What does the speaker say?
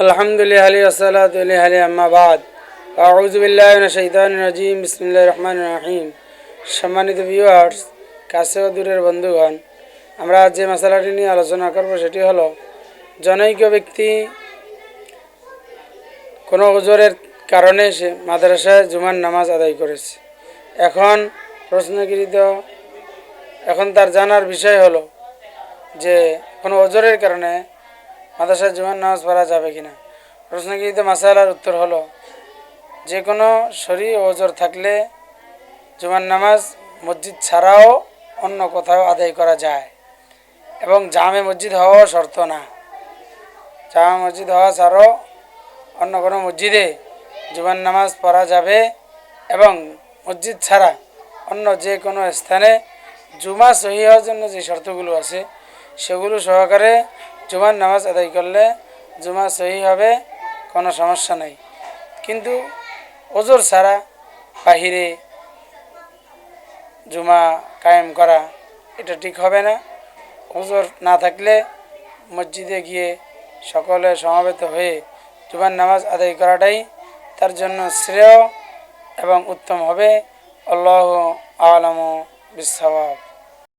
আলহামদুলিল্লাহ ওয়াসসালাতু আলাইহি আম্মা বাদ আউযু বিল্লাহি মিনাশ শাইতানির রাজিম বিসমিল্লাহির রহমানির রহিম। সম্মানিত ভিউয়ার্স, কাছে ও দূরের বন্ধুগণ, আমরা যে মাসালাটি নিয়ে আলোচনা করব সেটি হলো জনৈক ব্যক্তি কোনো ওজরের কারণে সে মাদ্রাসায় জুমার নামাজ আদায় করেছে। এখন তার জানার বিষয় হলো যে কোনো ওজরের কারণে মাদ্রাসায় জুমার নামাজ পড়া যাবে কিনা। প্রশ্নকৃত মাসালার উত্তর হলো যে কোনো শরী ওজর থাকলে জুমার নামাজ মসজিদ ছাড়াও অন্য কোথাও আদায় করা যায় এবং জামে মসজিদ হওয়াও শর্ত না। জামে মসজিদ হওয়া ছাড়াও অন্য কোনো মসজিদে জুমার নামাজ পড়া যাবে এবং মসজিদ ছাড়া অন্য যে কোনো স্থানে জুমা সহি হওয়ার জন্য যে শর্তগুলো আছে সেগুলো সহকারে জুমার নামাজ আদায় করলে জুমা সহি হবে, কোনো সমস্যা নেই। কিন্তু ওজর ছাড়া বাহিরে জুমা কায়েম করা এটা ঠিক হবে না। ওজর না থাকলে মসজিদে গিয়ে সকলে সমবেত হয়ে জুমার নামাজ আদায় করাটাই তার জন্য শ্রেয় এবং উত্তম হবে। আল্লাহু আ'লামু বিস-সাওয়াব।